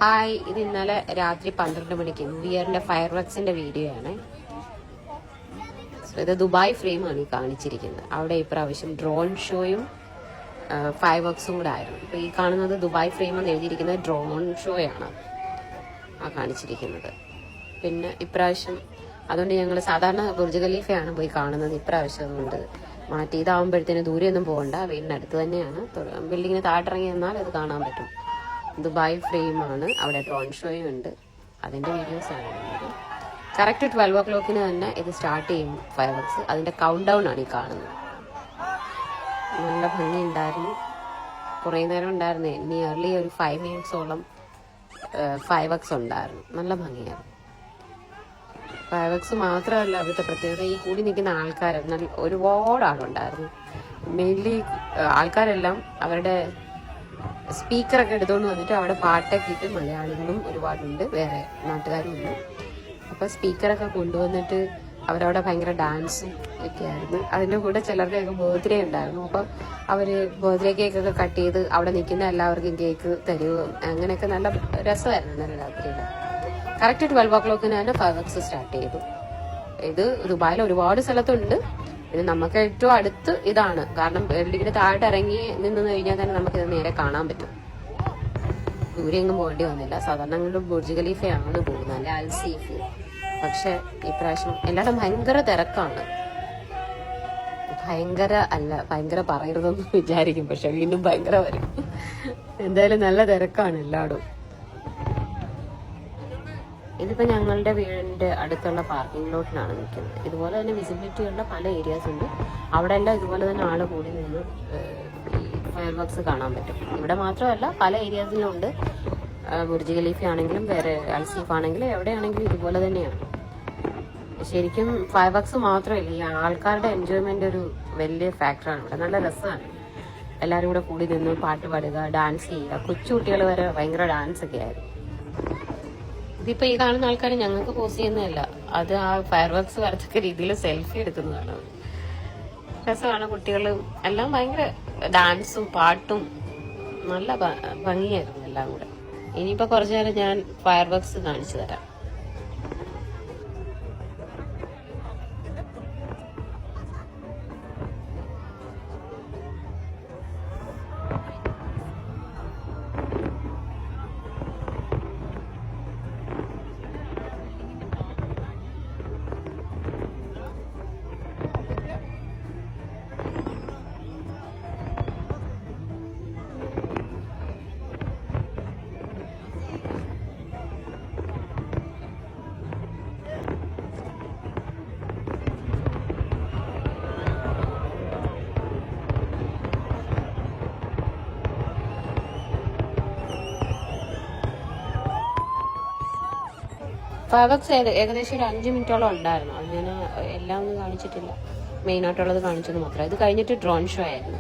Hi, ഇത് ഇന്നലെ രാത്രി 12 മണിക്ക് ന്യൂ ഇയറിന്റെ ഫയർ വർക്സിന്റെ വീഡിയോ ആണ്. ഇത് ദുബായ് ഫ്രെയിമാണ് ഈ കാണിച്ചിരിക്കുന്നത്. അവിടെ ഇപ്രാവശ്യം ഡ്രോൺ ഷോയും ഫയർ വർക്സും കൂടെ ആയിരുന്നു. ഇപ്പൊ ഈ കാണുന്നത് ദുബായ് ഫ്രെയിം എന്ന് എഴുതിയിരിക്കുന്നത് ഡ്രോൺ ഷോയാണ് ആ കാണിച്ചിരിക്കുന്നത്. പിന്നെ ഇപ്രാവശ്യം അതുകൊണ്ട് ഞങ്ങൾ സാധാരണ ബുർജ് ഖലീഫയാണ് പോയി കാണുന്നത്. ഇപ്രാവശ്യം അതുകൊണ്ട് മാറ്റി ഇതാവുമ്പോഴത്തേന് ദൂരെയൊന്നും പോകണ്ട, വീടിനടുത്ത് തന്നെയാണ്. ബിൽഡിങ്ങിന് താഴത്തിറങ്ങി നിന്നാൽ അത് കാണാൻ പറ്റും. ദുബായ് ഫ്രെയിമാണ്, അവിടെ ഡ്രോൺ ഷോയും ഉണ്ട്. അതിൻ്റെ വീഡിയോസാണ് ഉള്ളത്. കറക്റ്റ് 12 o'clock തന്നെ ഇത് സ്റ്റാർട്ട് ചെയ്യും ഫയർ വർക്സ്. അതിൻ്റെ കൗണ്ട് ഡൗൺ ആണ് ഈ കാണുന്നത്. നല്ല ഭംഗി ഉണ്ടായിരുന്നു, കുറേ നേരം ഉണ്ടായിരുന്നു. നിയർലി ഒരു 5 minutes ഫയർ വർക്സ് ഉണ്ടായിരുന്നു. നല്ല ഭംഗിയാണ്. ഫയർ വർക്സ് മാത്രമല്ല, അവിടുത്തെ പ്രത്യേകത ഈ കൂടി നിൽക്കുന്ന ആൾക്കാർ ഒരുപാട് ആളുണ്ടായിരുന്നു. മെയിൻലി ആൾക്കാരെല്ലാം അവരുടെ സ്പീക്കറൊക്കെ എടുത്തുകൊണ്ട് വന്നിട്ട് അവിടെ പാട്ടൊക്കെ ഇട്ട്, മലയാളികളും ഒരുപാടുണ്ട്, വേറെ നാട്ടുകാരും ഉണ്ട്. അപ്പോൾ സ്പീക്കറൊക്കെ കൊണ്ടുവന്നിട്ട് അവരവിടെ ഭയങ്കര ഡാൻസും ഒക്കെ ആയിരുന്നു. അതിൻ്റെ കൂടെ ചിലരുടെയൊക്കെ ബർത്ത്ഡേ ഉണ്ടായിരുന്നു. അപ്പോൾ അവർ ബർത്ത്ഡേ കേക്കൊക്കെ കട്ട് ചെയ്ത് അവിടെ നിൽക്കുന്ന എല്ലാവർക്കും കേക്ക് തരുകയും അങ്ങനെയൊക്കെ നല്ല രസമായിരുന്നു. ഇന്നലെ രാത്രിയിൽ കറക്റ്റ് 12 o'clock തന്നെ ഫയർ വർക്സ് സ്റ്റാർട്ട് ചെയ്തു. ഇത് ദുബായിൽ ഒരുപാട് സ്ഥലത്തുണ്ട്. ഇത് നമുക്ക് ഏറ്റവും അടുത്ത് ഇതാണ്. കാരണം ബിൽഡിങ്ങിന് താഴെ ഇറങ്ങി നിന്ന് കഴിഞ്ഞാൽ തന്നെ നമുക്കിത് നേരെ കാണാൻ പറ്റും. ദൂരെ എങ്ങും പോകേണ്ടി വന്നില്ല. സാധാരണ ഞങ്ങൾ ബുർജ് ഖലീഫയാണ് പോകുന്നത്, അല്ലെ അൽ സീഫ്. പക്ഷെ ഇപ്രാവശ്യം എല്ലാവരും ഭയങ്കര തിരക്കാണ്. ഭയങ്കര പറയരുതെന്ന് വിചാരിക്കും, പക്ഷെ വീണ്ടും ഭയങ്കര വരും. എന്തായാലും നല്ല തിരക്കാണ് എല്ലായിടും. ഇതിപ്പോൾ ഞങ്ങളുടെ വീടിൻ്റെ അടുത്തുള്ള പാർക്കിംഗ് ലോട്ടിലാണ് നിൽക്കുന്നത്. ഇതുപോലെ തന്നെ വിസിബിലിറ്റിയുള്ള പല ഏരിയാസ് ഉണ്ട്. അവിടെ എല്ലാം ഇതുപോലെ തന്നെ ആൾ കൂടി നിന്ന് ഫയർ വർക്സ് കാണാൻ പറ്റും. ഇവിടെ മാത്രമല്ല, പല ഏരിയാസിലും ഉണ്ട്. ബുർജ് ഖലീഫ ആണെങ്കിലും വേറെ അൽസീഫ് ആണെങ്കിലും എവിടെയാണെങ്കിലും ഇതുപോലെ തന്നെയാണ്. ശരിക്കും ഫയർ വർക്സ് മാത്രമല്ല, ഈ ആൾക്കാരുടെ എൻജോയ്മെൻ്റ് ഒരു വലിയ ഫാക്ടറാണ് ഇവിടെ. നല്ല രസമാണ്. എല്ലാവരും കൂടെ കൂടി നിന്ന് പാട്ട് പാടുക, ഡാൻസ് ചെയ്യുക. കൊച്ചുകുട്ടികൾ വരെ ഭയങ്കര ഡാൻസ് ഒക്കെ ആയിരുന്നു. ഇതിപ്പോ ഈ കാണുന്ന ആൾക്കാർ ഞങ്ങൾക്ക് പോസ്റ്റ് ചെയ്യുന്നതല്ല, അത് ആ ഫയർ വർക്സ് വരത്തക്ക രീതിയിൽ സെൽഫി എടുക്കുന്നതാണ്. രസമാണ്. കുട്ടികളും എല്ലാം ഭയങ്കര ഡാൻസും പാട്ടും നല്ല ഭംഗിയായിരുന്നു എല്ലാം കൂടെ. ഇനിയിപ്പോ കുറച്ചു നേരം ഞാൻ ഫയർ വർക്സ് കാണിച്ചു തരാം. ഫയർ വർക്സ് ഏകദേശം ഒരു 5 മിനിറ്റോളം ഉണ്ടായിരുന്നു. അത് ഞാൻ എല്ലാം ഒന്നും കാണിച്ചിട്ടില്ല, മെയിനായിട്ടുള്ളത് കാണിച്ചത് മാത്രം. ഇത് കഴിഞ്ഞിട്ട് ഡ്രോൺ ഷോ ആയിരുന്നു.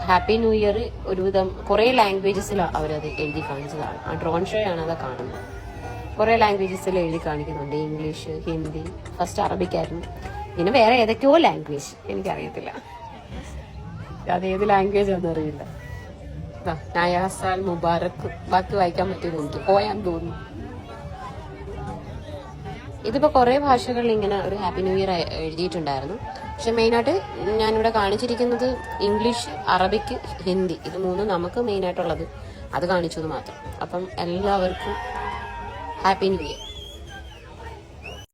ഹാപ്പി ന്യൂ ഇയർ ഒരുവിധം കുറേ ലാംഗ്വേജസിൽ അവരത് എഴുതി കാണിച്ചതാണ്. ആ ഡ്രോൺ ഷോ ആണ് അത് കാണുന്നത്. കുറേ ലാംഗ്വേജസിൽ എഴുതി കാണിക്കുന്നുണ്ട്. ഇംഗ്ലീഷ്, ഹിന്ദി, ഫസ്റ്റ് അറബിക്കായിരുന്നു, പിന്നെ വേറെ ഏതൊക്കെയോ ലാംഗ്വേജ് എനിക്കറിയത്തില്ല. അതേത് ലാംഗ്വേജ് ആണെന്ന് അറിയില്ല. നയാസാൽ മുബാറക്ക്, ബാക്കി വായിക്കാൻ പറ്റിയത് എനിക്ക് പോയാൻ തോന്നുന്നു. ഇതിപ്പോൾ കുറേ ഭാഷകളിൽ ഇങ്ങനെ ഒരു ഹാപ്പി ന്യൂ ഇയർ എഴുതിയിട്ടുണ്ടായിരുന്നു. പക്ഷെ മെയിനായിട്ട് ഞാനിവിടെ കാണിച്ചിരിക്കുന്നത് ഇംഗ്ലീഷ്, അറബിക്ക്, ഹിന്ദി, ഇത് 3 നമുക്ക് മെയിനായിട്ടുള്ളത്. അത് കാണിച്ചത് മാത്രം. അപ്പം എല്ലാവർക്കും ഹാപ്പി ന്യൂ ഇയർ.